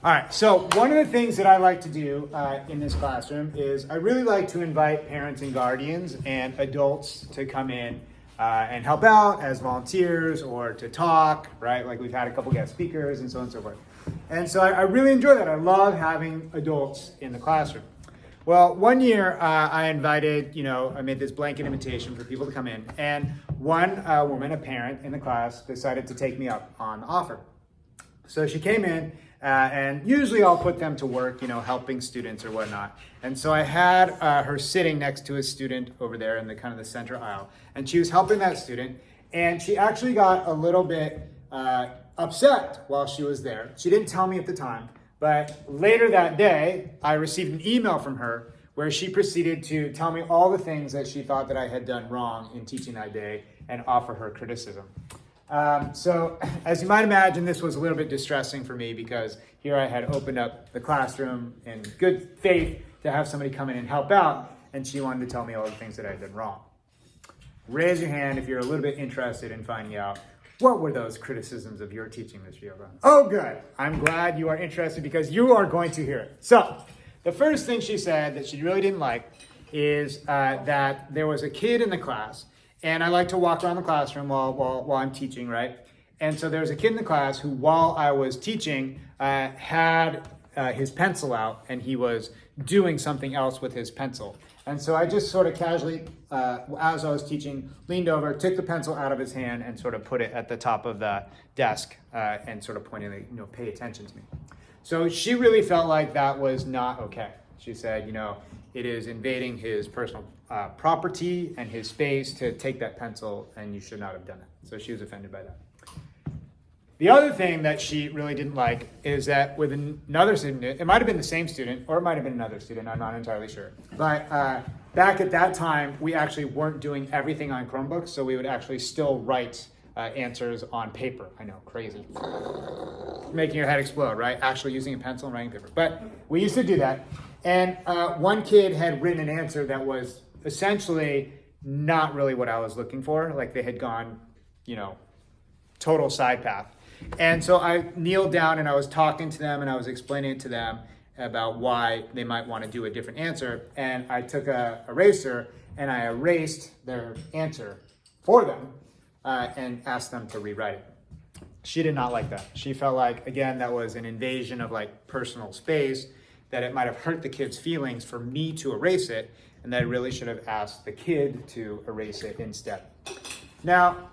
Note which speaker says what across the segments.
Speaker 1: All right, so one of the things that I like to do in this classroom is I really like to invite parents and guardians and adults to come in and help out as volunteers or to talk, right? Like we've had a couple guest speakers and so on and so forth. And so I really enjoy that. I love having adults in the classroom. Well, one year I invited, I made this blanket invitation for people to come in, and one woman, a parent in the class, decided to take me up on the offer. So she came in, and usually I'll put them to work, helping students or whatnot. And so I had her sitting next to a student over there in the kind of the center aisle, and she was helping that student, and she actually got a little bit upset while she was there. She didn't tell me at the time, but later that day, I received an email from her where she proceeded to tell me all the things that she thought that I had done wrong in teaching that day and offer her criticism. So as you might imagine, this was a little bit distressing for me because here I had opened up the classroom in good faith to have somebody come in and help out, and she wanted to tell me all the things that I had done wrong. Raise your hand if you're a little bit interested in finding out what were those criticisms of your teaching, Ms. Giovan. Oh, good. I'm glad you are interested because you are going to hear it. So the first thing she said that she really didn't like is that there was a kid in the class. And I like to walk around the classroom while I'm teaching, right? And so there was a kid in the class who, while I was teaching, had his pencil out and he was doing something else with his pencil. And so I just sort of casually, as I was teaching, leaned over, took the pencil out of his hand and sort of put it at the top of the desk and sort of pointed, pay attention to me. So she really felt like that was not okay. She said, it is invading his personal property and his space to take that pencil, and you should not have done it. So she was offended by that. The other thing that she really didn't like is that with another student, it might have been the same student, or it might have been another student, I'm not entirely sure. But back at that time, we actually weren't doing everything on Chromebooks, so we would actually still write answers on paper. I know, crazy. Making your head explode, right? Actually using a pencil and writing paper. But we used to do that. And one kid had written an answer that was essentially not really what I was looking for. Like they had gone, total side path. And so I kneeled down and I was talking to them and I was explaining it to them about why they might want to do a different answer. And I took a eraser and I erased their answer for them and asked them to rewrite it. She did not like that. She felt like, again, that was an invasion of personal space, that it might have hurt the kid's feelings for me to erase it, and that I really should have asked the kid to erase it instead. Now,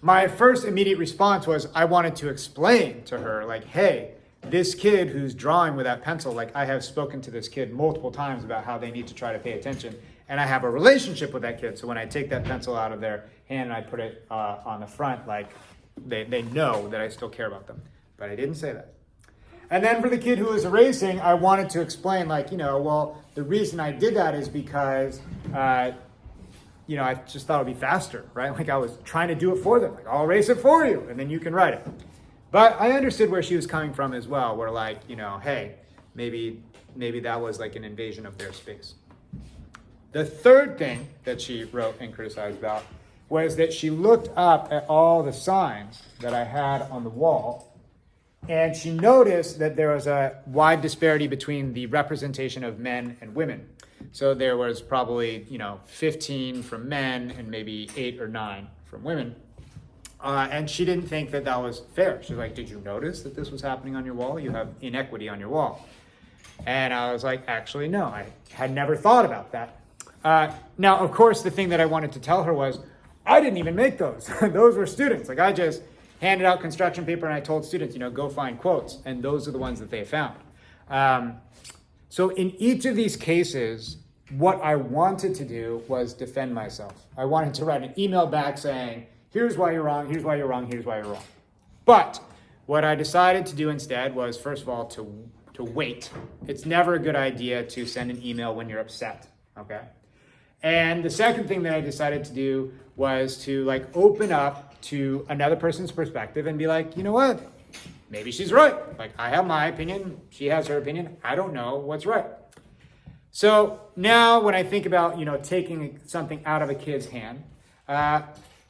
Speaker 1: my first immediate response was I wanted to explain to her, hey, this kid who's drawing with that pencil, I have spoken to this kid multiple times about how they need to try to pay attention, and I have a relationship with that kid, so when I take that pencil out of their hand and I put it on the front, they know that I still care about them. But I didn't say that. And then for the kid who was erasing, I wanted to explain, the reason I did that is because, I just thought it would be faster, right? I was trying to do it for them. I'll erase it for you, and then you can write it. But I understood where she was coming from as well, where hey, maybe that was an invasion of their space. The third thing that she wrote and criticized about was that she looked up at all the signs that I had on the wall, and she noticed that there was a wide disparity between the representation of men and women. So there was probably, 15 from men and maybe 8 or 9 from women. And she didn't think that that was fair. She's like, did you notice that this was happening on your wall? You have inequity on your wall. And I was like, actually, no, I had never thought about that. Now, of course, the thing that I wanted to tell her was, I didn't even make those. Those were students. I just handed out construction paper and I told students, go find quotes. And those are the ones that they found. So in each of these cases, what I wanted to do was defend myself. I wanted to write an email back saying, here's why you're wrong, here's why you're wrong, here's why you're wrong. But what I decided to do instead was, first of all, to wait. It's never a good idea to send an email when you're upset, okay? And the second thing that I decided to do was to open up to another person's perspective and be like, you know what? Maybe she's right. I have my opinion, she has her opinion. I don't know what's right. So now when I think about, taking something out of a kid's hand,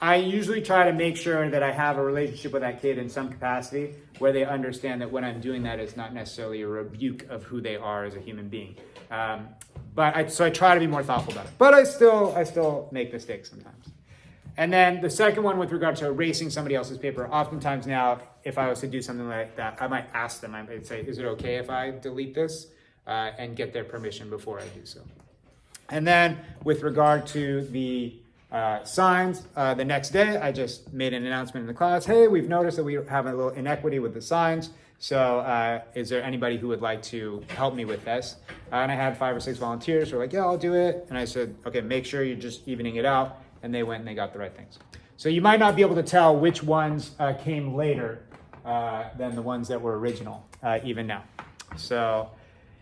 Speaker 1: I usually try to make sure that I have a relationship with that kid in some capacity where they understand that when I'm doing that, it's not necessarily a rebuke of who they are as a human being. So I try to be more thoughtful about it. But I still make mistakes sometimes. And then the second one with regard to erasing somebody else's paper, oftentimes now, if I was to do something like that, I might ask them, I might say, is it okay if I delete this? And get their permission before I do so. And then with regard to the signs, the next day, I just made an announcement in the class, hey, we've noticed that we have a little inequity with the signs. So is there anybody who would like to help me with this? And I had 5 or 6 volunteers who were like, yeah, I'll do it. And I said, okay, make sure you're just evening it out. And they went and they got the right things. So you might not be able to tell which ones came later than the ones that were original, even now. So,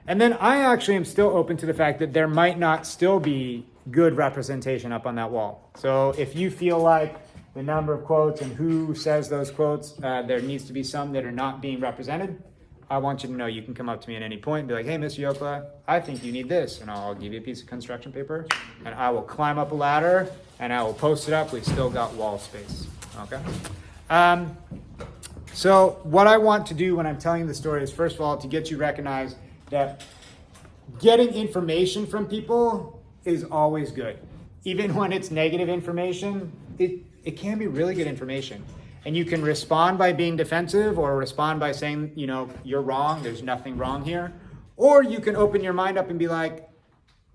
Speaker 1: and then I actually am still open to the fact that there might not still be good representation up on that wall. So if you feel like the number of quotes and who says those quotes, there needs to be some that are not being represented, I want you to know you can come up to me at any point and be like, hey, Mr. Yokola, I think you need this. And I'll give you a piece of construction paper and I will climb up a ladder and I will post it up. We've still got wall space, okay? So what I want to do when I'm telling the story is, first of all, to get you recognized that getting information from people is always good. Even when it's negative information, it can be really good information. And you can respond by being defensive or respond by saying, you know, you're wrong, there's nothing wrong here. Or you can open your mind up and be like,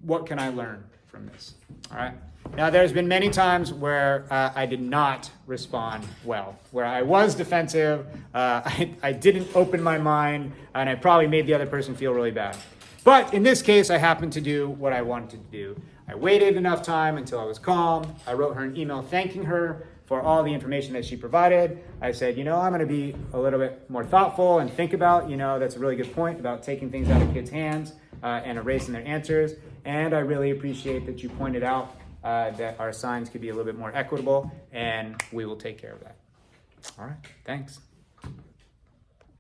Speaker 1: what can I learn from this? All right. Now, there's been many times where I did not respond well, where I was defensive, I didn't open my mind, and I probably made the other person feel really bad. But in this case, I happened to do what I wanted to do. I waited enough time until I was calm. I wrote her an email thanking her for all the information that she provided. I said, you know, I'm going to be a little bit more thoughtful and think about, you know, that's a really good point about taking things out of kids' hands and erasing their answers. And I really appreciate that you pointed out that our signs could be a little bit more equitable, and we will take care of that. All right, thanks.